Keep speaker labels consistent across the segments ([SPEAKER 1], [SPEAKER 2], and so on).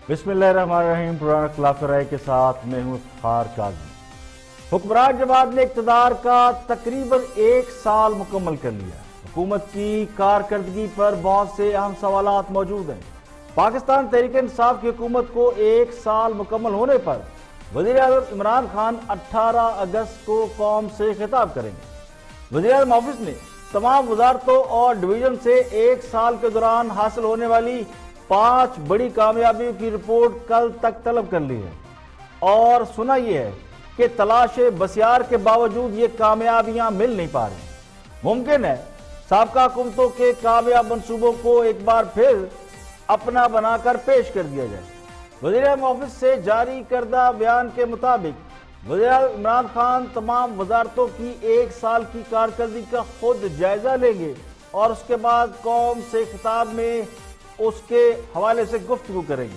[SPEAKER 1] بسم اللہ الرحمن الرحیم۔ پرانا خلاف رائے کے ساتھ میں ہوں افتخار کاظمی۔ حکمران جماعت نے اقتدار کا تقریباً 1 سال مکمل کر لیا۔ حکومت کی کارکردگی پر بہت سے اہم سوالات موجود ہیں۔ پاکستان تحریک انصاف کی حکومت کو 1 سال مکمل ہونے پر وزیر اعظم عمران خان 18 اگست کو قوم سے خطاب کریں گے۔ وزیر اعظم آفس نے تمام وزارتوں اور ڈویژن سے 1 سال کے دوران حاصل ہونے والی 5 بڑی کامیابیوں کی رپورٹ کل تک طلب کر لی ہے، اور سنا یہ ہے کہ تلاش بسیار کے باوجود یہ کامیابیاں مل نہیں پا رہی۔ ممکن ہے سابقہ حکومتوں کے کامیاب منصوبوں کو ایک بار پھر اپنا بنا کر پیش کر دیا جائے۔ وزیر اعظم آفس سے جاری کردہ بیان کے مطابق وزیر اعظم عمران خان تمام وزارتوں کی 1 سال کی کارکردگی کا خود جائزہ لیں گے اور اس کے بعد قوم سے خطاب میں اس کے حوالے سے گفتگو کریں گے۔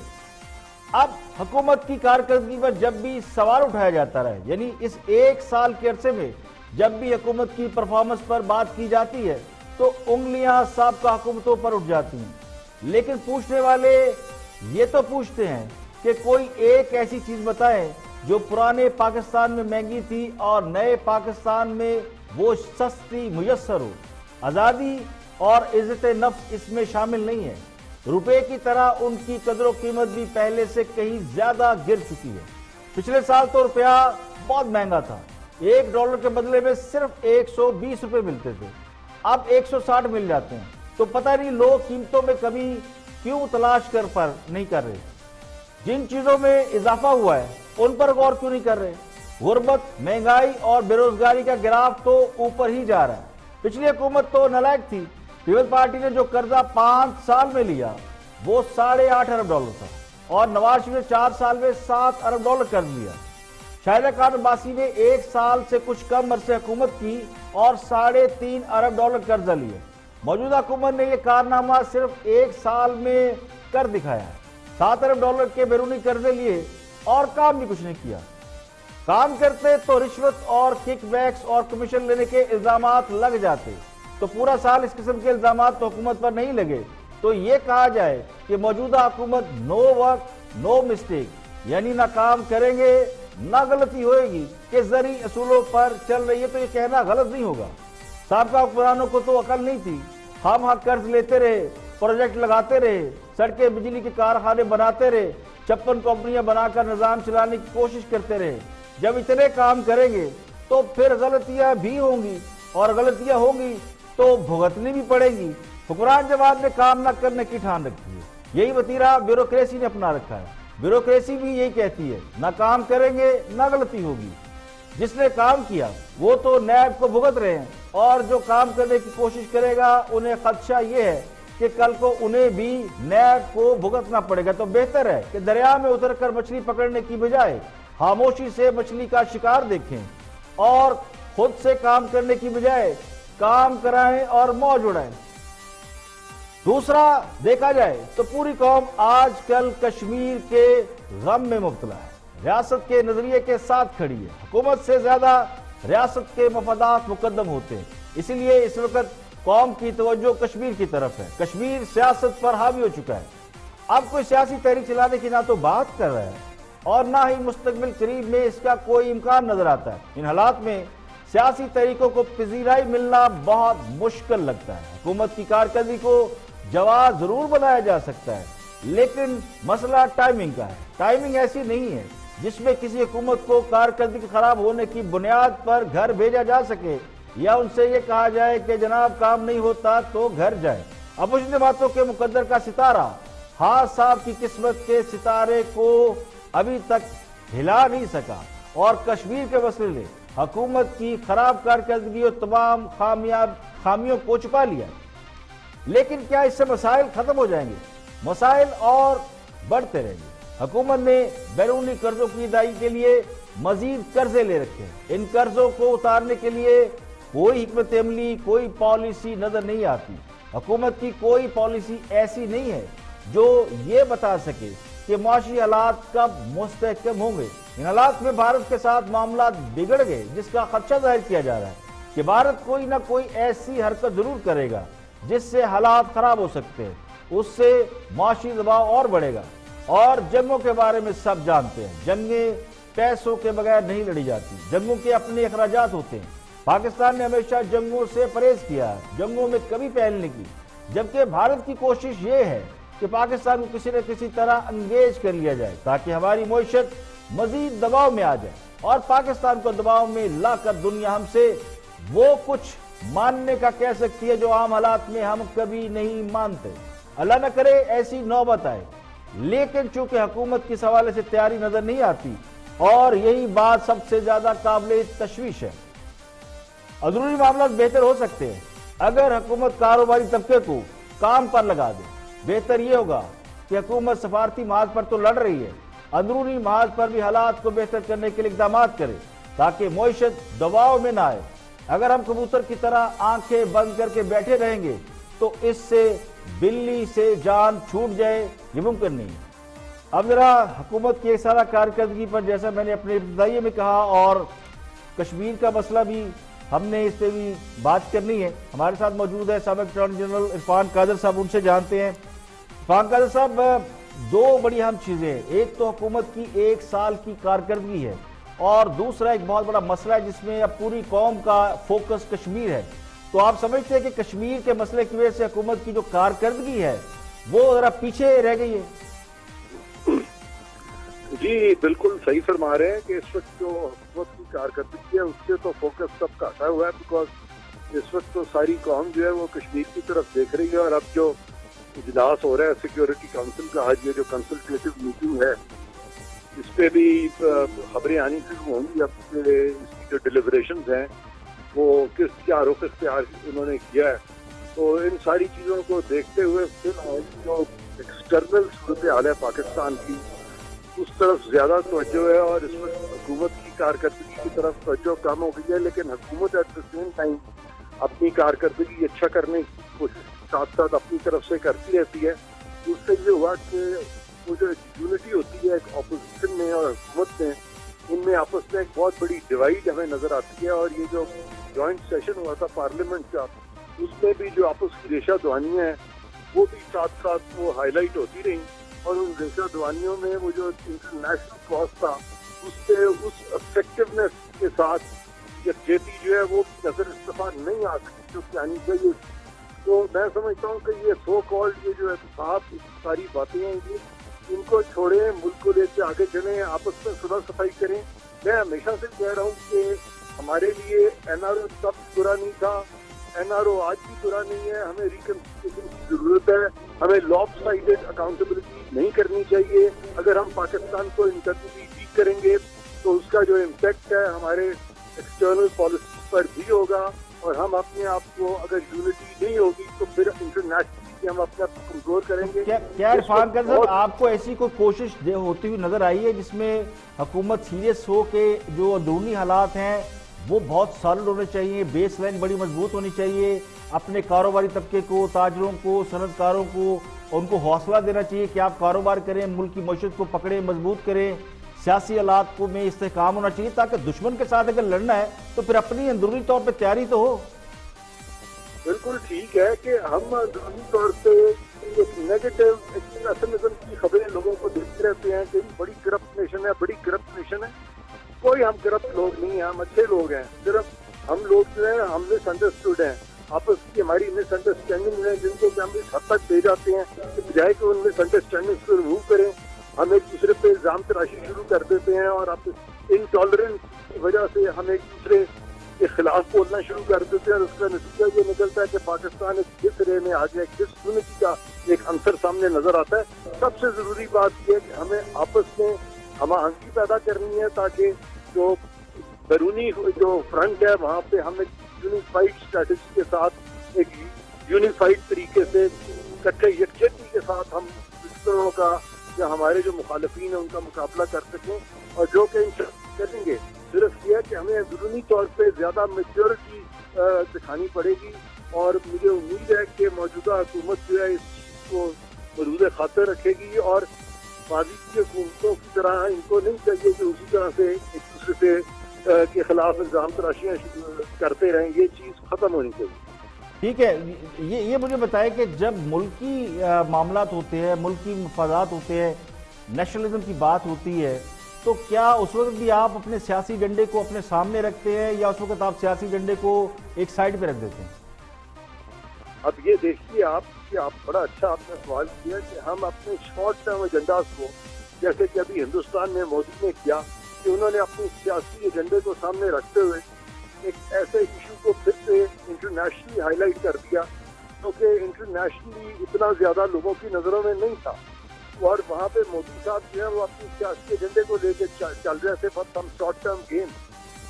[SPEAKER 1] اب حکومت کی کارکردگی پر جب بھی سوال اٹھایا جاتا رہے، یعنی اس 1 سال کے عرصے میں جب بھی حکومت کی پرفارمنس پر بات کی جاتی ہے تو انگلیاں سابقہ حکومتوں پر اٹھ جاتی ہیں، لیکن پوچھنے والے یہ تو پوچھتے ہیں کہ کوئی ایک ایسی چیز بتائیں جو پرانے پاکستان میں مہنگی تھی اور نئے پاکستان میں وہ سستی میسر ہو۔ آزادی اور عزت نفس اس میں شامل نہیں ہے۔ روپے کی طرح ان کی قدر و قیمت بھی پہلے سے کہیں زیادہ گر چکی ہے۔ پچھلے سال تو روپیہ بہت مہنگا تھا، $1 کے بدلے میں صرف 120 روپے ملتے تھے، اب 160 مل جاتے ہیں۔ تو پتہ نہیں لوگ قیمتوں میں کمی کیوں تلاش نہیں کر رہے، جن چیزوں میں اضافہ ہوا ہے ان پر غور کیوں نہیں کر رہے۔ غربت، مہنگائی اور بے روزگاری کا گراف تو اوپر ہی جا رہا ہے۔ پچھلی حکومت تو نالائق تھی۔ پیپلز پارٹی نے جو قرضہ 5 سال میں لیا وہ $8.5 ارب تھا، اور نواز شریف نے 4 سال میں $7 ارب قرض لیا۔ شاہدہ خان عباسی نے 1 سال سے کچھ کم عرصے حکومت کی اور $3.5 ارب قرضہ لیا۔ موجودہ حکومت نے یہ کارنامہ صرف 1 سال میں کر دکھایا ہے۔ $7 ارب کے بیرونی قرضے لیے اور کام بھی کچھ نہیں کیا۔ کام کرتے تو رشوت اور کک بیکس اور کمیشن لینے کے الزامات لگ جاتے، تو پورا سال اس قسم کے الزامات تو حکومت پر نہیں لگے تو یہ کہا جائے کہ موجودہ حکومت نو ورک نو مسٹیک، یعنی نہ کام کریں گے نہ غلطی ہوئے گی، کہ زرعی اصولوں پر چل رہی ہے، تو یہ کہنا غلط نہیں ہوگا۔ سابقہ حکمرانوں کو تو عقل نہیں تھی، خام خواہ قرض لیتے رہے، پروجیکٹ لگاتے رہے، سڑکیں بجلی کے کارخانے بناتے رہے، 56 کمپنیاں بنا کر نظام چلانے کی کوشش کرتے رہے۔ جب اتنے کام کریں گے تو پھر غلطیاں بھی ہوں گی، اور غلطیاں ہوں گی تو بھگتنی بھی پڑے گی۔ حکمران جماعت نے کام نہ کرنے کی ٹھان رکھی ہے، یہی وتیرہ بیوروکریسی نے اپنا رکھا ہے۔ بیوروکریسی بھی یہی کہتی ہے نہ کام کریں گے نہ غلطی ہوگی۔ جس نے کام کیا وہ تو نیب کو بھگت رہے ہیں، اور جو کام کرنے کی کوشش کرے گا انہیں خدشہ یہ ہے کہ کل کو انہیں بھی نیب کو بھگتنا پڑے گا۔ تو بہتر ہے کہ دریا میں اتر کر مچھلی پکڑنے کی بجائے خاموشی سے مچھلی کا شکار دیکھیں، اور خود سے کام کرنے کی بجائے کام کرائیں اور موج اڑائیں۔ دوسرا دیکھا جائے تو پوری قوم آج کل کشمیر کے غم میں مبتلا ہے، ریاست کے نظریے کے ساتھ کھڑی ہے۔ حکومت سے زیادہ ریاست کے مفادات مقدم ہوتے ہیں، اسی لیے اس وقت قوم کی توجہ کشمیر کی طرف ہے۔ کشمیر سیاست پر حاوی ہو چکا ہے۔ اب کوئی سیاسی تحریک چلانے کی نہ تو بات کر رہا ہے اور نہ ہی مستقبل قریب میں اس کا کوئی امکان نظر آتا ہے۔ ان حالات میں سیاسی تحریکوں کو پذیرائی ملنا بہت مشکل لگتا ہے۔ حکومت کی کارکردگی کو جواز ضرور بنایا جا سکتا ہے، لیکن مسئلہ ٹائمنگ کا ہے۔ ٹائمنگ ایسی نہیں ہے جس میں کسی حکومت کو کارکردگی خراب ہونے کی بنیاد پر گھر بھیجا جا سکے، یا ان سے یہ کہا جائے کہ جناب کام نہیں ہوتا تو گھر جائے۔ اپوزیشن جماعتوں کے مقدر کا ستارہ ہاں صاحب کی قسمت کے ستارے کو ابھی تک ہلا نہیں سکا، اور کشمیر کے مسئلے نے حکومت کی خراب کارکردگی اور تمام خامیوں کو چھپا لیا۔ لیکن کیا اس سے مسائل ختم ہو جائیں گے؟ مسائل اور بڑھتے رہیں گے۔ حکومت نے بیرونی قرضوں کی ادائیگی کے لیے مزید قرضے لے رکھے ہیں۔ ان قرضوں کو اتارنے کے لیے کوئی حکمت عملی، کوئی پالیسی نظر نہیں آتی۔ حکومت کی کوئی پالیسی ایسی نہیں ہے جو یہ بتا سکے کہ معاشی حالات کب مستحکم ہوں گے۔ ان حالات میں بھارت کے ساتھ معاملات بگڑ گئے، جس کا خدشہ ظاہر کیا جا رہا ہے کہ بھارت کوئی نہ کوئی ایسی حرکت ضرور کرے گا جس سے حالات خراب ہو سکتے ہیں، اس سے معاشی دباؤ اور بڑھے گا، اور جنگوں کے بارے میں سب جانتے ہیں. جنگیں پیسوں کے بغیر نہیں لڑی جاتی. جنگوں کے اپنے اخراجات ہوتے ہیں. پاکستان نے ہمیشہ جنگوں سے پرہیز کیا، جنگوں میں کبھی پہل نہیں کی، جبکہ بھارت کی کوشش یہ ہے کہ پاکستان کو کسی نہ کسی طرح انگیج کر لیا جائے تاکہ ہماری معیشت مزید دباؤ میں آ جائے، اور پاکستان کو دباؤ میں لا کر دنیا ہم سے وہ کچھ ماننے کا کہہ سکتی ہے جو عام حالات میں ہم کبھی نہیں مانتے. اللہ نہ کرے ایسی نوبت آئے، لیکن چونکہ حکومت کے حوالے سے تیاری نظر نہیں آتی، اور یہی بات سب سے زیادہ قابل تشویش ہے. اندرونی معاملات بہتر ہو سکتے ہیں اگر حکومت کاروباری طبقے کو کام پر لگا دے. بہتر یہ ہوگا کہ حکومت سفارتی محاذ پر تو لڑ رہی ہے، اندرونی محاذ پر بھی حالات کو بہتر کرنے کے لیے اقدامات کرے تاکہ معیشت دباؤ میں نہ آئے. اگر ہم کبوتر کی طرح آنکھیں بند کر کے بیٹھے رہیں گے تو اس سے بلی سے جان چھوٹ جائے، یہ ممکن نہیں. اب ذرا حکومت کی ایک سالہ کارکردگی پر، جیسا میں نے اپنے ابتدائیے میں کہا، اور کشمیر کا مسئلہ بھی ہم نے اس پہ بھی بات کرنی ہے. ہمارے ساتھ موجود ہے سابق اٹارنی جنرل عرفان قادر صاحب، ان سے جانتے ہیں. عرفان قادر صاحب، دو بڑی اہم چیزیں ہیں. ایک تو حکومت کی 1 سال کی کارکردگی ہے، اور دوسرا ایک بہت بڑا مسئلہ ہے جس میں اب پوری قوم کا فوکس کشمیر ہے. تو آپ سمجھتے ہیں کہ کشمیر کے مسئلے کی وجہ سے حکومت کی جو کارکردگی ہے وہ ذرا پیچھے رہ گئی ہے؟
[SPEAKER 2] جی بالکل صحیح فرما رہے ہیں کہ اس وقت جو حکومت کی کارکردگی ہے اس سے تو فوکس سب کا ہٹا ہوا ہے، بیکاز اس وقت تو ساری قوم جو ہے وہ کشمیر کی طرف دیکھ رہی ہے. اور اب جو اجلاس ہو رہا ہے سیکیورٹی کونسل کا، آج یہ جو کنسلٹیٹو میٹنگ ہے، اس پہ بھی خبریں آنی شروع ہوں گی اب کہ اس کی جو ڈیلیبریشنز ہیں وہ کیا رخ اختیار انہوں نے کیا ہے. تو ان ساری چیزوں کو دیکھتے ہوئے فی الحال جو ایکسٹرنل صورتحال ہے پاکستان کی، اس طرف زیادہ توجہ ہے، اور اس وقت حکومت کی کارکردگی کی طرف توجہ کم ہو گئی ہے. لیکن حکومت ایٹ دا سیم ٹائم اپنی کارکردگی اچھا کرنے کی کوشش ساتھ ساتھ اپنی طرف سے کرتی رہتی ہے. اس سے یہ ہوا کہ وہ جو یونٹی ہوتی ہے ایک اپوزیشن میں اور حکومت میں، ان میں آپس میں ایک بہت بڑی ڈیوائڈ ہمیں نظر آتی ہے. اور یہ جو جوائنٹ سیشن ہوا تھا پارلیمنٹ کا، اس میں بھی جو آپس کی ریشہ دوانیاں ہیں وہ بھی ساتھ ساتھ وہ ہائی لائٹ ہوتی رہیں. اور ان ریشہ دوانیوں میں وہ جو انٹرنیشنل کاز تھا، اس سے اس افیکٹونیس کے ساتھ یکجہتی جو ہے وہ نظر استفاد نہیں آ سکتی جو کہ آنی چاہیے. تو میں سمجھتا ہوں کہ یہ سو کالڈ یہ جو احتساب ساری باتیں ہیں ان کو چھوڑیں، ملک کو لے کے آگے چلیں، آپس میں صلح صفائی کریں. میں ہمیشہ سے کہہ رہا ہوں کہ ہمارے لیے این آر او تب برا نہیں تھا، این آر او آج بھی برا نہیں ہے. ہمیں ریکنسیلیشن کی ضرورت ہے، ہمیں لاپ سائڈڈ اکاؤنٹیبلٹی نہیں کرنی چاہیے. اگر ہم پاکستان کو انٹرنلی ویک کریں گے تو اس کا جو امپیکٹ ہے ہمارے ایکسٹرنل پالیسیز پر بھی ہوگا، اور ہم اپنے آپ کو اگر یونٹی نہیں ہوگی تو پھر انٹرنیشنلی ہم اپنے آپ کو کمزور کریں گے.
[SPEAKER 1] کیا عرفان قادر صاحب آپ کو ایسی کوئی کوشش ہوتی ہوئی نظر آئی ہے جس میں حکومت سیریس ہو کہ جو اندرونی حالات ہیں وہ بہت سالڈ ہونے چاہیے، بیس لائن بڑی مضبوط ہونی چاہیے، اپنے کاروباری طبقے کو، تاجروں کو، صنعت کاروں کو ان کو حوصلہ دینا چاہیے کہ آپ کاروبار کریں، ملک کی معیشت کو پکڑیں، مضبوط کریں، سیاسی حالات کو میں استحکام ہونا چاہیے تاکہ دشمن کے ساتھ اگر لڑنا ہے تو پھر اپنی اندرونی طور پہ تیاری تو ہو؟
[SPEAKER 2] بالکل ٹھیک ہے کہ ہم اندرونی طور پہ ایک نیگیٹو ایکسپریشنزم کی خبریں لوگوں کو دیکھتے رہتے ہیں کہ بڑی کرپٹ نیشن ہے، بڑی کرپٹ نیشن ہے. کوئی ہم کرپٹ لوگ نہیں ہیں، ہم اچھے لوگ ہیں. صرف ہم لوگ جو ہیں ہم مس انڈرسٹوڈ ہیں، آپس کی ہماری مس انڈرسٹینڈنگ ہے جن کو کہ ہم اس حد تک دے جاتے ہیں کہ بجائے کہ ان مس انڈرسٹینڈنگ کو ریموو کریں ہم ایک دوسرے پہ الزام تراشی شروع کر دیتے ہیں، اور اب انٹالرنس کی وجہ سے ہم ایک دوسرے کے خلاف بولنا شروع کر دیتے ہیں. اور اس کا نتیجہ یہ نکلتا ہے کہ پاکستان ایک ڈس رے میں آ گیا، ایک ڈس یونٹی کا ایک عنصر سامنے نظر آتا ہے. سب سے ضروری بات یہ ہے کہ ہمیں آپس میں ہم آہنگی پیدا کرنی ہے تاکہ جو بیرونی جو فرنٹ ہے وہاں پہ ہم ایک یونیفائڈ اسٹریٹجی کے ساتھ، ایک یونیفائڈ طریقے سے اکٹھے یکجہتی کے ساتھ ہم دشمنوں کا یا ہمارے جو مخالفین ہیں ان کا مقابلہ کر سکیں. اور جو کہ کریں گے صرف یہ ہے کہ ہمیں اندرونی طور پہ زیادہ میچورٹی دکھانی پڑے گی. اور مجھے امید ہے کہ موجودہ حکومت جو ہے اس چیز کو ملحوظ خاطر رکھے گی، اور ماضی کی حکومتوں کی طرح ان کو نہیں چاہیے کہ اسی طرح سے ایک دوسرے سے کے خلاف الزام تراشیاں کرتے رہیں. یہ چیز ختم ہونی چاہیے.
[SPEAKER 1] ٹھیک ہے، یہ مجھے بتائے کہ جب ملکی معاملات ہوتے ہیں، ملکی مفادات ہوتے ہیں، نیشنلزم کی بات ہوتی ہے تو کیا اس وقت بھی آپ اپنے سیاسی ایجنڈے کو اپنے سامنے رکھتے ہیں یا اس وقت آپ سیاسی ایجنڈے کو ایک سائڈ پہ رکھ دیتے ہیں؟
[SPEAKER 2] اب یہ دیکھیے آپ کہ آپ بڑا اچھا آپ نے سوال کیا کہ ہم اپنے شارٹ ٹرم ایجنڈاز کو، جیسے کہ ابھی ہندوستان میں مودی نے کیا کہ انہوں نے اپنی سیاسی ایجنڈے کو سامنے رکھتے ہوئے ایک ایسے ایشو کو پھر سے انٹرنیشنلی ہائی لائٹ کر دیا جو کہ انٹرنیشنلی اتنا زیادہ لوگوں کی نظروں میں نہیں تھا، اور وہاں پہ مودی صاحب جو ہے وہ اپنی سیاسی ایجنڈے کو لے کے چل رہے تھے بس ہم شارٹ ٹرم گیم،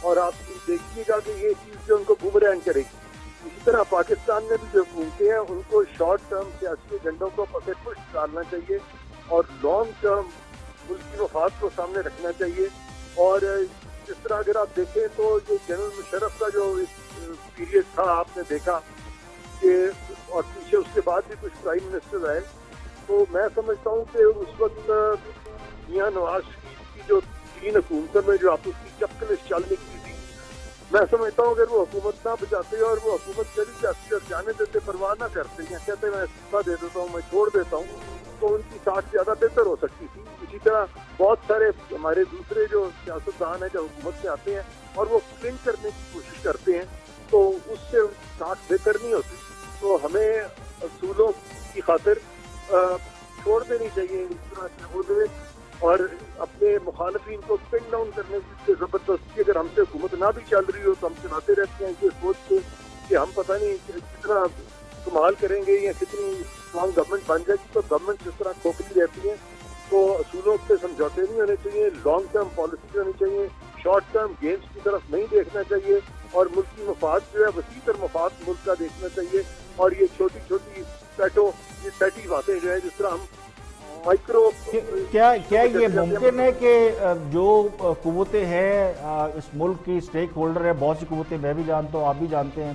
[SPEAKER 2] اور آپ دیکھیے گا کہ یہ چیز جو ان کو بومرینگ کرے گی۔ اسی طرح پاکستان میں بھی جو حکومتیں ہیں ان کو شارٹ ٹرم سیاسی ایجنڈوں کو پسے پشت ڈالنا چاہیے اور لانگ ٹرم ملکی مفاد کو سامنے رکھنا چاہیے۔ اور جس طرح اگر آپ دیکھیں تو یہ جنرل مشرف کا جو پیریڈ تھا آپ نے دیکھا کہ، اور پیچھے اس کے بعد بھی کچھ پرائم منسٹر آئے، تو میں سمجھتا ہوں کہ اس وقت میاں نواز شریف کی جو 3 حکومتوں میں جو آپس کی چپکلش چل نکلی تھی، میں سمجھتا ہوں اگر وہ حکومت نہ بچاتے اور وہ حکومت چلی جاتی اور جانے دیتے، پرواہ نہ کرتے ہیں، کہتے میں استعفیٰ دے دیتا ہوں، میں چھوڑ دیتا ہوں، تو ان کی ساٹھ زیادہ بہتر ہو سکتی تھی۔ اسی طرح بہت سارے ہمارے دوسرے جو سیاستدان ہیں جو حکومت سے آتے ہیں اور وہ کلنگ کرنے کی کوشش کرتے ہیں تو اس سے ان کی ساٹھ بہتر نہیں ہوتی، تو ہمیں اصولوں کی خاطر چھوڑ دینی چاہیے اس طرح سے ہوتے، اور اپنے مخالفین کو پن ڈاؤن کرنے کی زبردستی اگر ہم سے حکومت نہ بھی چل رہی ہو تو ہم چلاتے رہتے ہیں یہ سوچ کے کہ ہم پتہ نہیں کتنا کمال کریں گے یا کتنی اسٹرانگ گورنمنٹ بن جائے گی، تو گورنمنٹ جس طرح کھوکھلی رہتی ہیں، تو اصولوں سے سمجھوتے نہیں ہونے چاہیے، لانگ ٹرم پالیسی ہونی چاہیے، شارٹ ٹرم گیمز کی طرف نہیں دیکھنا چاہیے، اور ملکی مفاد جو ہے وسیع تر مفاد ملک کا دیکھنا چاہیے، اور یہ چھوٹی چھوٹی پیٹی باتیں جو ہے جس طرح ہم مائکرو،
[SPEAKER 1] کیا یہ ممکن ہے کہ جو قوتیں ہیں اس ملک کی اسٹیک ہولڈر ہے، بہت سی قوتیں میں بھی جانتا ہوں آپ بھی جانتے ہیں،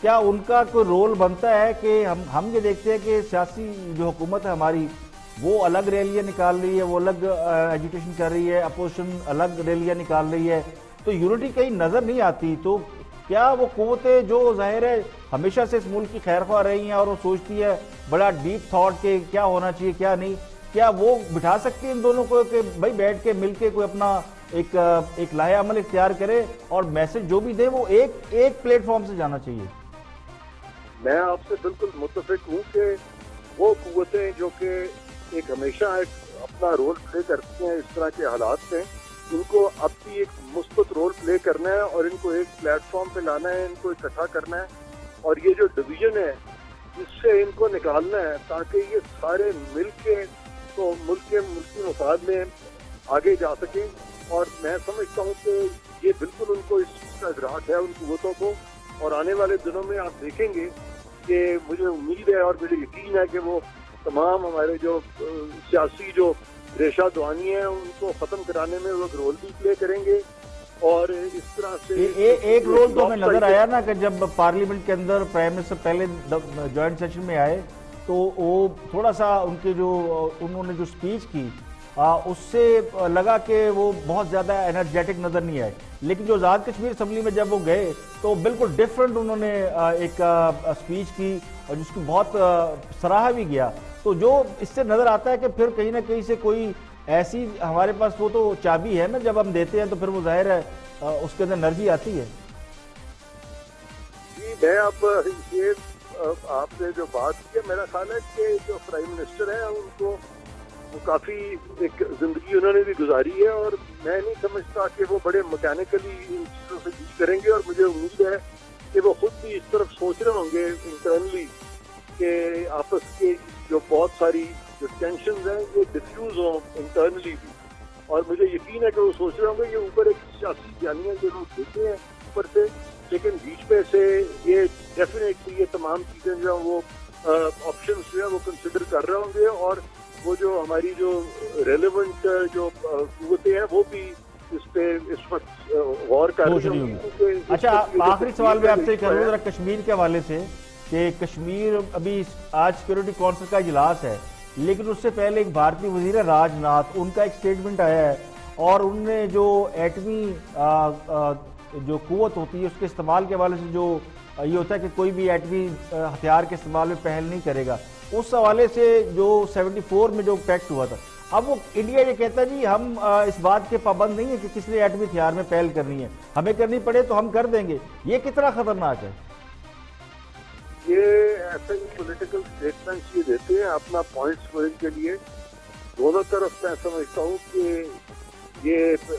[SPEAKER 1] کیا ان کا کوئی رول بنتا ہے کہ ہم یہ دیکھتے ہیں کہ سیاسی جو حکومت ہے ہماری وہ الگ ریلیاں نکال رہی ہے، وہ الگ ایجیٹیشن کر رہی ہے، اپوزیشن الگ ریلیاں نکال رہی ہے، تو یونٹی کہیں نظر نہیں آتی، تو کیا وہ قوتیں جو ظاہر ہے ہمیشہ سے اس ملک کی خیر خواہ رہی ہیں اور وہ سوچتی ہے بڑا ڈیپ تھاٹ کہ کیا ہونا چاہیے کیا نہیں، کیا وہ بٹھا سکتی ہیں ان دونوں کو کہ بھائی بیٹھ کے مل کے کوئی اپنا ایک لاہے عمل اختیار کرے اور میسج جو بھی دے وہ ایک پلیٹ فارم سے جانا چاہیے؟
[SPEAKER 2] میں آپ سے بالکل متفق ہوں کہ وہ قوتیں جو کہ ایک ہمیشہ اپنا رول پلے کرتی ہیں اس طرح کے حالات میں، ان کو اب بھی ایک مثبت رول پلے کرنا ہے اور ان کو ایک پلیٹ فارم پہ لانا ہے، ان کو اکٹھا کرنا ہے، اور یہ جو ڈویژن ہے اس سے ان کو نکالنا ہے تاکہ یہ سارے مل کے تو ملک کے ملکی مفاد میں آگے جا سکیں۔ اور میں سمجھتا ہوں کہ یہ بالکل ان کو اس چیز کا ادراک ہے ان قوتوں کو، اور آنے والے دنوں میں آپ دیکھیں گے کہ مجھے امید ہے اور مجھے یقین ہے کہ وہ تمام ہمارے جو سیاسی جو ریشہ دوانی ہیں ان کو ختم کرانے میں وہ رول بھی پلے کریں گے، اور اس طرح سے
[SPEAKER 1] ایک رول تو ہمیں نظر آیا نا کہ جب پارلیمنٹ کے اندر پرائم منسٹر پہلے جوائنٹ سیشن میں آئے تو وہ تھوڑا سا ان کے جو انہوں نے جو سپیچ کی اس سے لگا کہ وہ بہت زیادہ انرجیٹک نظر نہیں آئے، لیکن جو آزاد کشمیر اسمبلی میں جب وہ گئے تو بالکل ڈیفرنٹ انہوں نے ایک سپیچ کی اور جس کو بہت سراہا بھی گیا، تو جو اس سے نظر آتا ہے کہ پھر کہیں نہ کہیں سے کوئی ایسی ہمارے پاس وہ تو چابی ہے نا، جب ہم دیتے ہیں تو پھر وہ ظاہر ہے اس کے اندر انرجی آتی ہے۔
[SPEAKER 2] جی میں اب یہ آپ نے جو بات کی ہے، میرا خیال ہے کہ جو پرائم منسٹر ہیں ان کو کافی ایک زندگی انہوں نے بھی گزاری ہے، اور میں نہیں سمجھتا کہ وہ بڑے مکینیکلی ان چیزوں سے ڈیل کریں گے، اور مجھے امید ہے کہ وہ خود بھی اس طرف سوچ رہے ہوں گے انٹرنلی کہ آپس کے جو بہت ساری جو ٹینشنز ہیں یہ ڈیفیوز ہوں انٹرنلی بھی، اور مجھے یقین ہے کہ وہ سوچ رہے ہوں گے یہ اوپر ایک سیاسی بیانیاں جو لوگ دیتے ہیں اوپر سے، لیکن بیچ میں سے یہ ڈیفینیٹلی یہ تمام چیزیں جو ہیں وہ آپشنز جو ہیں وہ کنسیڈر کر رہے ہوں گے، اور وہ جو ہماری جو ریلیونٹ جو قوتیں ہیں وہ بھی اس پہ اس وقت غور کر رہی ہوں گے۔
[SPEAKER 1] اچھا آخری سوال میں آپ سے کروں ذرا کشمیر کے حوالے سے کہ کشمیر ابھی آج سیکورٹی کونسل کا اجلاس ہے، لیکن اس سے پہلے ایک بھارتی وزیر راج ناتھ ان کا ایک سٹیٹمنٹ آیا ہے اور انہوں نے جو ایٹمی جو قوت ہوتی ہے اس کے استعمال کے حوالے سے جو یہ ہوتا ہے کہ کوئی بھی ایٹمی ہتھیار کے استعمال میں پہل نہیں کرے گا، اس حوالے سے جو 74 میں جو پیکٹ ہوا تھا، اب وہ انڈیا یہ کہتا ہے جی ہم اس بات کے پابند نہیں ہیں کہ کس نے ایٹمی ہتھیار میں پہل کرنی ہے، ہمیں کرنی پڑے تو ہم کر دیں گے. یہ کتنا خطرناک ہے؟
[SPEAKER 2] یہ ایسے ہی پولیٹیکل اسٹیٹمنٹس یہ دیتے ہیں اپنا پوائنٹس ہونے کے لیے. دونوں طرف میں سمجھتا ہوں کہ یہ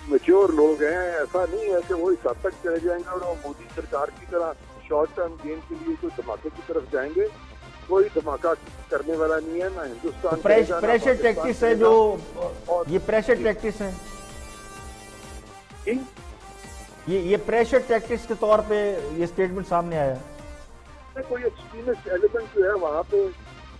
[SPEAKER 2] میچور لوگ ہیں. ایسا نہیں ہے کہ وہ اس حد تک چلے جائیں گے اور وہ مودی سرکار کی طرح شارٹ ٹرم گین کے لیے کوئی دھماکے کی طرف جائیں گے. کوئی دھماکہ کرنے والا نہیں ہے، نہ ہندوستان
[SPEAKER 1] پریشر ٹیکٹس ہے جو یہ پریشر ٹیکٹس ہیں، یہ پریشر ٹیکٹس کے طور پہ یہ سٹیٹمنٹ سامنے آیا ہے.
[SPEAKER 2] کوئی ایکسٹریمسٹ ایلیمنٹ جو ہے وہاں پہ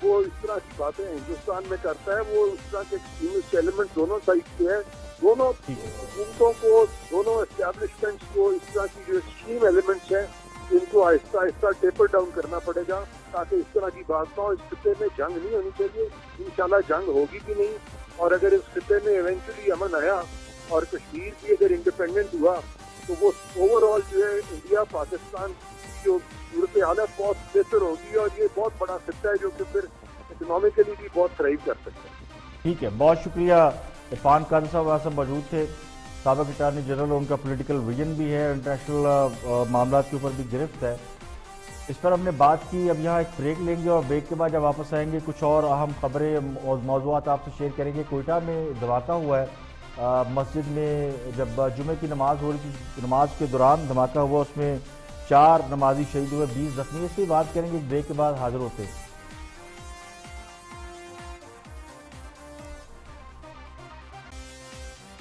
[SPEAKER 2] وہ اس طرح کی باتیں ہندوستان میں کرتا ہے. وہ اس طرح کے ایکسٹریمسٹ ایلیمنٹ دونوں سائڈ کے ہیں. دونوں حکومتوں کو، دونوں اسٹیبلشمنٹس کو اس طرح کی جو ایکسٹریم ایلیمنٹس ہیں ان کو آہستہ آہستہ ٹیپر ڈاؤن کرنا پڑے گا تاکہ اس طرح کی بات نہ ہو. اس خطے میں جنگ نہیں ہونی چاہیے، انشاءاللہ جنگ ہوگی بھی نہیں. اور اگر اس خطے میں ایونچولی امن آیا اور کشمیر بھی اگر انڈیپینڈنٹ ہوا تو وہ اوور آل جو ہے انڈیا پاکستان کی جو صورتحال ہے بہت بہتر ہوگی اور یہ بہت بڑا خطہ ہے جو کہ پھر اکنامکلی بھی بہت تھرائیو کر سکتا ہے.
[SPEAKER 1] ٹھیک ہے، بہت شکریہ. عرفان قادری صاحب وہاں سے موجود تھے، سابق اٹارنی جنرل، ان کا پولیٹیکل ویژن بھی ہے، انٹرنیشنل معاملات کے اوپر بھی گرفت ہے. اس پر ہم نے بات کی. اب یہاں ایک بریک لیں گے اور بریک کے بعد جب واپس آئیں گے کچھ اور اہم خبریں اور موضوعات آپ سے شیئر کریں گے. کوئٹہ میں دھماکہ ہوا ہے مسجد میں، جب جمعے کی نماز ہو رہی تھی، نماز کے دوران دھماکہ ہوا، اس میں 4 نمازی شہید ہوئے، 20 زخمی. اس کی بات کریں گے، بریک کے بعد حاضر ہوتے ہیں.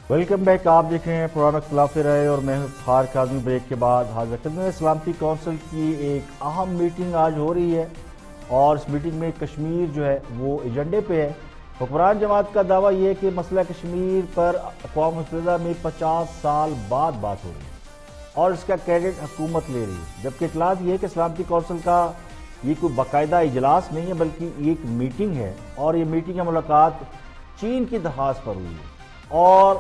[SPEAKER 1] Welcome back. آپ دیکھ رہے ہیں پروگرام اختلاف رائے اور میں افتخار کاظمی. بریک کے بعد حاضر. خدمت سلامتی کونسل کی ایک اہم میٹنگ آج ہو رہی ہے اور اس میٹنگ میں کشمیر جو ہے وہ ایجنڈے پہ ہے. حکمران جماعت کا دعویٰ یہ ہے کہ مسئلہ کشمیر پر اقوام متحدہ میں 50 سال بعد بات ہو رہی ہے اور اس کا کریڈٹ حکومت لے رہی ہے، جبکہ اطلاعات یہ ہے کہ سلامتی کونسل کا یہ کوئی باقاعدہ اجلاس نہیں ہے بلکہ یہ ایک میٹنگ ہے اور یہ میٹنگ یا ملاقات چین کی درخواست پر ہوئی ہے اور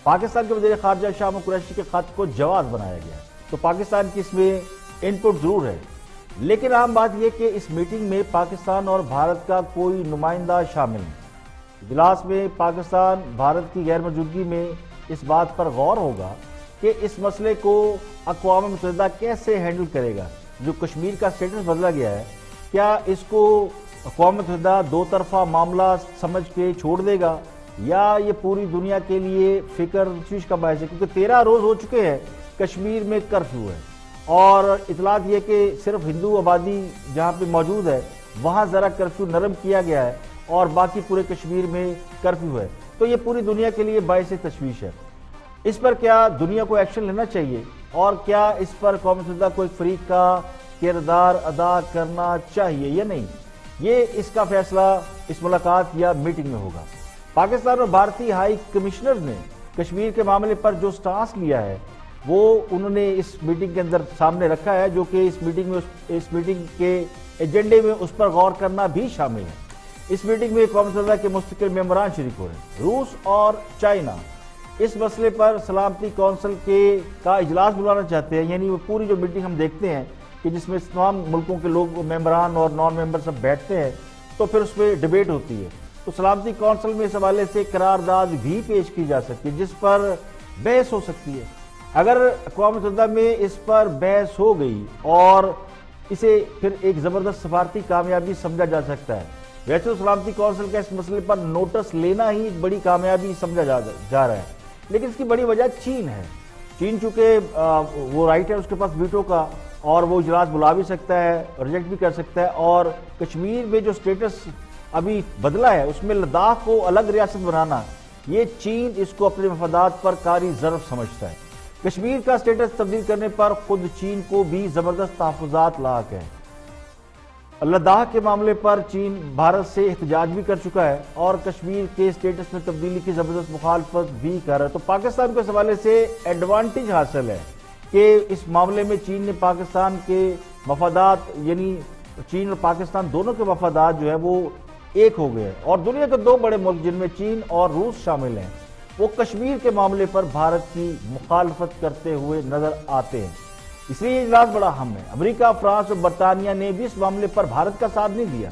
[SPEAKER 1] پاکستان کے وزیر خارجہ شاہ محمود قریشی کے خط کو جواز بنایا گیا ہے. تو پاکستان کی اس میں ان پٹ ضرور ہے، لیکن اہم بات یہ کہ اس میٹنگ میں پاکستان اور بھارت کا کوئی نمائندہ شامل نہیں. اجلاس میں پاکستان بھارت کی غیر موجودگی میں اس بات پر غور ہوگا کہ اس مسئلے کو اقوام متحدہ کیسے ہینڈل کرے گا. جو کشمیر کا سٹیٹس بدلا گیا ہے، کیا اس کو اقوام متحدہ دو طرفہ معاملہ سمجھ کے چھوڑ دے گا یا یہ پوری دنیا کے لیے فکر تشویش کا باعث ہے؟ کیونکہ 13 روز ہو چکے ہیں کشمیر میں کرفیو ہے اور اطلاعات یہ کہ صرف ہندو آبادی جہاں پہ موجود ہے وہاں ذرا کرفیو نرم کیا گیا ہے اور باقی پورے کشمیر میں کرفیو ہے. تو یہ پوری دنیا کے لیے باعث تشویش ہے. اس پر کیا دنیا کو ایکشن لینا چاہیے اور کیا اس پر اقوام متحدہ کو ایک فریق کا کردار ادا کرنا چاہیے یا نہیں؟ یہ اس کا فیصلہ اس ملاقات یا میٹنگ میں ہوگا. پاکستان اور بھارتی ہائی کمشنر نے کشمیر کے معاملے پر جو سٹانس لیا ہے وہ انہوں نے اس میٹنگ کے اندر سامنے رکھا ہے، جو کہ اس میٹنگ کے ایجنڈے میں اس پر غور کرنا بھی شامل ہے. اس میٹنگ میں اقوام متحدہ کے مستقل ممبران شریک ہو رہے ہیں. روس اور چائنا اس مسئلے پر سلامتی کونسل کا اجلاس بلانا چاہتے ہیں. یعنی وہ پوری جو میٹنگ ہم دیکھتے ہیں کہ جس میں تمام ملکوں کے لوگ ممبران اور نان ممبر سب بیٹھتے ہیں تو پھر اس پہ ڈیبیٹ ہوتی ہے. تو سلامتی کونسل میں اس حوالے سے قرارداد بھی پیش کی جا سکتی ہے جس پر بحث ہو سکتی ہے. اگر اقوام متحدہ میں اس پر بحث ہو گئی اور اسے پھر ایک زبردست سفارتی کامیابی سمجھا جا سکتا ہے. ویسے تو سلامتی کونسل کا اس مسئلے پر نوٹس لینا ہی ایک بڑی کامیابی سمجھا جا رہا ہے، لیکن اس کی بڑی وجہ چین ہے. چین چونکہ وہ رائٹ ہے اس کے پاس ویٹو کا اور وہ اجلاس بلا بھی سکتا ہے، ریجیکٹ بھی کر سکتا ہے. اور کشمیر میں جو سٹیٹس ابھی بدلا ہے اس میں لداخ کو الگ ریاست بنانا، یہ چین اس کو اپنے مفادات پر کاری ضرب سمجھتا ہے. کشمیر کا سٹیٹس تبدیل کرنے پر خود چین کو بھی زبردست تحفظات لاحق ہیں. لداخ کے معاملے پر چین بھارت سے احتجاج بھی کر چکا ہے اور کشمیر کے سٹیٹس میں تبدیلی کی زبردست مخالفت بھی کر رہا ہے. تو پاکستان کو اس حوالے سے ایڈوانٹیج حاصل ہے کہ اس معاملے میں چین نے پاکستان کے مفادات، یعنی چین اور پاکستان دونوں کے مفادات جو ہے وہ ایک ہو گئے. اور دنیا کے 2 بڑے ملک جن میں چین اور روس شامل ہیں وہ کشمیر کے معاملے پر بھارت کی مخالفت کرتے ہوئے نظر آتے ہیں. اس لیے یہ اجلاس بڑا اہم ہے. امریکہ، فرانس اور برطانیہ نے بھی اس معاملے پر بھارت کا ساتھ نہیں دیا.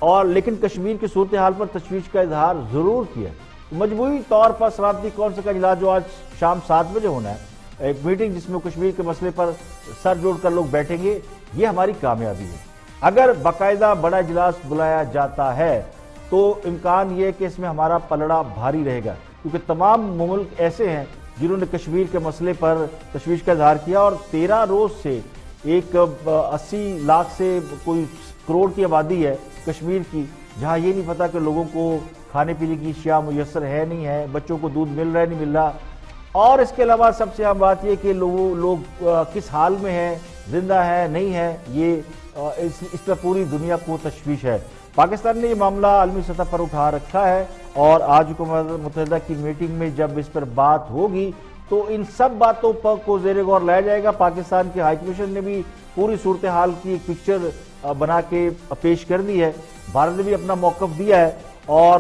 [SPEAKER 1] اور لیکن کشمیر کی صورتحال پر تشویش کا اظہار ضرور کیا. مجموعی طور پر سلامتی کونسل کا اجلاس جو آج شام 7 بجے ہونا ہے، ایک میٹنگ جس میں کشمیر کے مسئلے پر سر جوڑ کر لوگ بیٹھیں گے، یہ ہماری کامیابی ہے. اگر باقاعدہ بڑا اجلاس بلایا جاتا ہے تو امکان یہ ہے کہ اس میں ہمارا پلڑا بھاری رہے گا، کیونکہ تمام ممالک ایسے ہیں جنہوں نے کشمیر کے مسئلے پر تشویش کا اظہار کیا، اور 13 روز سے ایک 80 لاکھ سے کوئی کروڑ کی آبادی ہے کشمیر کی، جہاں یہ نہیں پتا کہ لوگوں کو کھانے پینے کی اشیاء میسر ہے نہیں ہے، بچوں کو دودھ مل رہا ہے نہیں مل رہا، اور اس کے علاوہ سب سے اہم بات یہ کہ لوگ کس حال میں ہیں، زندہ ہے نہیں ہے، یہ اس پر پوری دنیا کو تشویش ہے. پاکستان نے یہ معاملہ عالمی سطح پر اٹھا رکھا ہے، اور آج اقوام متحدہ کی میٹنگ میں جب اس پر بات ہوگی تو ان سب باتوں پر کو زیر غور لایا جائے گا. پاکستان کے ہائی کمیشن نے بھی پوری صورتحال کی ایک پکچر بنا کے پیش کر دی ہے، بھارت نے بھی اپنا موقف دیا ہے، اور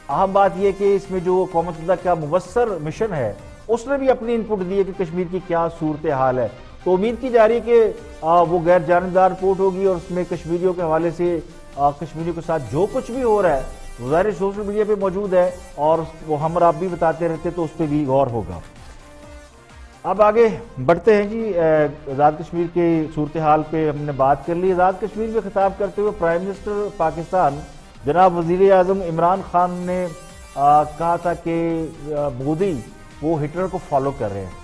[SPEAKER 1] اہم بات یہ کہ اس میں جو اقوام متحدہ کا مبصر مشن ہے اس نے بھی اپنی انپٹ دی ہے کہ کشمیر کی کیا صورتحال ہے. تو امید کی جا رہی ہے کہ وہ غیر جانبدار رپورٹ ہوگی، اور اس میں کشمیریوں کے حوالے سے کشمیریوں کے ساتھ جو کچھ بھی ہو رہا ہے وہ ظاہر سوشل میڈیا پہ موجود ہے، اور وہ ہم اور آپ بھی بتاتے رہتے، تو اس پہ بھی غور ہوگا. اب آگے بڑھتے ہیں جی. آزاد کشمیر کے صورتحال پہ ہم نے بات کر لی. آزاد کشمیر میں خطاب کرتے ہوئے پرائم منسٹر پاکستان جناب وزیر اعظم عمران خان نے کہا تھا کہ مودی وہ ہٹلر کو فالو کر رہے ہیں.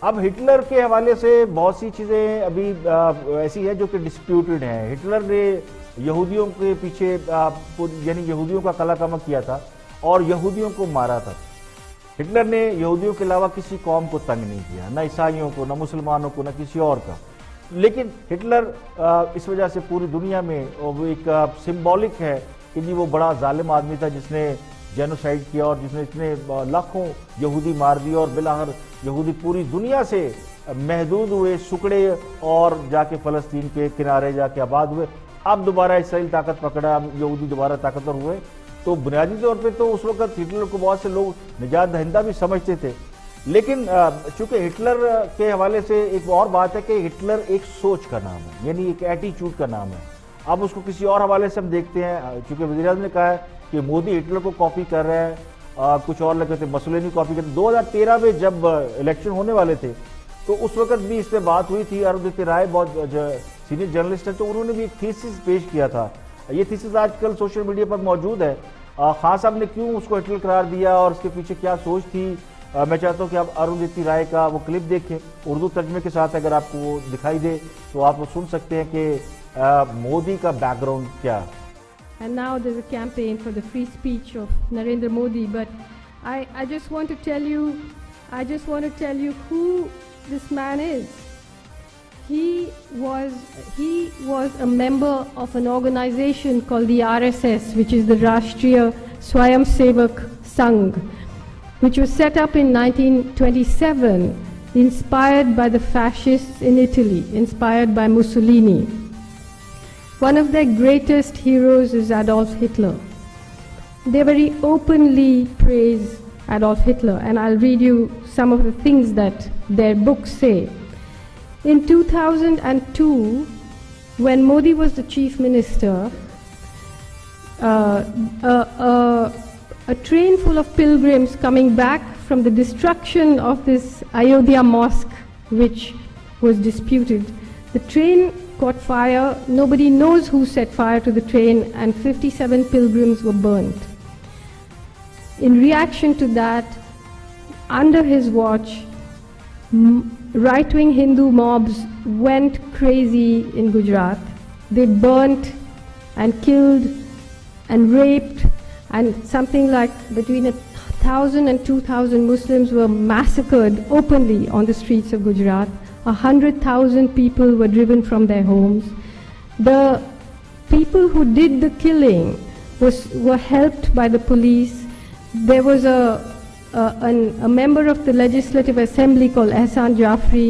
[SPEAKER 1] اب ہٹلر کے حوالے سے بہت سی چیزیں ابھی ایسی ہیں جو کہ ڈسپیوٹڈ ہیں. ہٹلر نے یہودیوں کے پیچھے یعنی یہودیوں کا قلع قمع کیا تھا اور یہودیوں کو مارا تھا. ہٹلر نے یہودیوں کے علاوہ کسی قوم کو تنگ نہیں کیا، نہ عیسائیوں کو، نہ مسلمانوں کو، نہ کسی اور کا. لیکن ہٹلر اس وجہ سے پوری دنیا میں وہ ایک سمبولک ہے کہ جی وہ بڑا ظالم آدمی تھا جس نے جینوسائیڈ کیا اور جس نے اتنے لاکھوں یہودی مار دیے، اور بالآخر یہودی پوری دنیا سے محدود ہوئے، سکڑے، اور جا کے فلسطین کے کنارے جا کے آباد ہوئے. اب دوبارہ اسرائیل طاقت پکڑا، اب یہودی دوبارہ طاقتور ہوئے. تو بنیادی طور پہ تو اس وقت ہٹلر کو بہت سے لوگ نجات دہندہ بھی سمجھتے تھے، لیکن چونکہ ہٹلر کے حوالے سے ایک اور بات ہے کہ ہٹلر ایک سوچ کا نام ہے، یعنی ایک ایٹیچیوڈ کا نام ہے. اب اس کو کسی اور حوالے سے ہم دیکھتے ہیں، چونکہ وزیر اعظم نے کہا ہے کہ مودی ہٹلر کو کاپی کر رہے ہیں، کچھ اور لگتے تھے مسولینی کاپی کرتے. 2013 میں جب الیکشن ہونے والے تھے تو اس وقت بھی اس پہ بات ہوئی تھی. اروندھتی رائے بہت سینئر جرنلسٹ ہے، تو انہوں نے بھی ایک تھیسس پیش کیا تھا. یہ تھیسس آج کل سوشل میڈیا پر موجود ہے. خان صاحب نے کیوں اس کو ہٹلر قرار دیا اور اس کے پیچھے کیا سوچ تھی، میں چاہتا ہوں کہ آپ اروندھتی رائے کا وہ کلپ دیکھیں اردو ترجمے کے ساتھ. اگر آپ کو وہ دکھائی دے تو آپ وہ سن سکتے ہیں کہ مودی کا بیک گراؤنڈ کیا.
[SPEAKER 3] And now there's a campaign for the free speech of Narendra Modi, but I just want to tell you who this man is. He was a member of an organization called the RSS, which is the Rashtriya Swayamsevak Sangh, which was set up in 1927, inspired by the fascists in Italy, inspired by Mussolini. One of their greatest heroes is Adolf Hitler. They very openly praise Adolf Hitler, and I'll read you some of the things that their books say. In 2002, when Modi was the chief minister, a train full of pilgrims coming back from the destruction of this Ayodhya mosque, which was disputed, the train caught fire. Nobody knows who set fire to the train, and 57 pilgrims were burnt. In reaction to that, under his watch, right-wing Hindu mobs went crazy in Gujarat. They burnt and killed and raped, and something like between 1,000 and 2,000 Muslims were massacred openly on the streets of Gujarat. 100,000 people were driven from their homes. The people who did the killing were helped by the police. There was a member of the Legislative Assembly called Ehsan Jafri,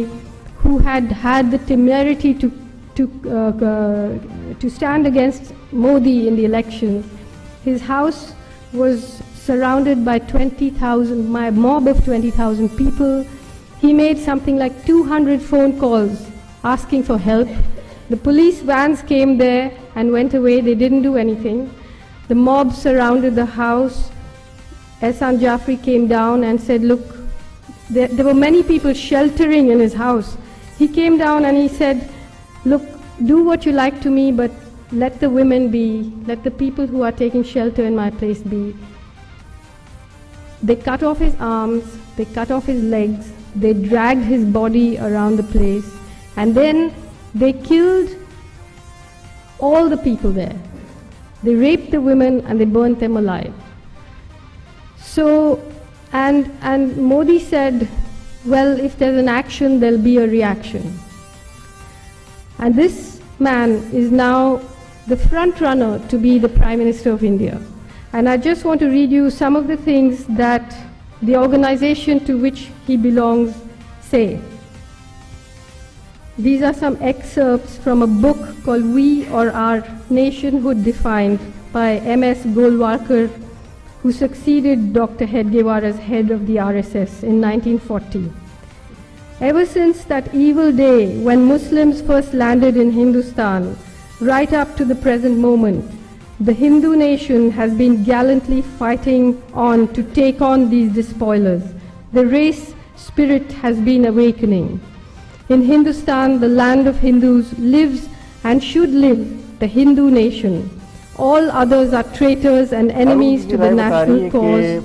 [SPEAKER 3] who had the temerity to stand against Modi in the elections. His house was surrounded by a mob of 20,000 people. He made something like 200 phone calls asking for help. The police vans came there and went away. They didn't do anything. The mob surrounded the house. Ehsan Jafri came down and said, look, there were many people sheltering in his house. He came down and he said, look, do what you like to me, but let the women be, let the people who are taking shelter in my place be. They cut off his arms, they cut off his legs, they dragged his body around the place, and then they killed all the people there. They raped the women and they burnt them alive. So, and Modi said, well, if there's an action, there'll be a reaction. And this man is now the front runner to be the Prime Minister of India. And I just want to read you some of the things that the organization to which he belongs say. These are some excerpts from a book called We or Our Nationhood Defined by M.S. Golwalkar, who succeeded Dr. Hedgewar as head of the RSS in 1940. Ever since that evil day when Muslims first landed in Hindustan, right up to the present moment, the Hindu nation has been gallantly fighting on to take on these despoilers. The race spirit has been awakening. In Hindustan, the land of Hindus, lives and should live the Hindu nation. All others are traitors and enemies to the national cause.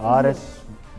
[SPEAKER 1] RS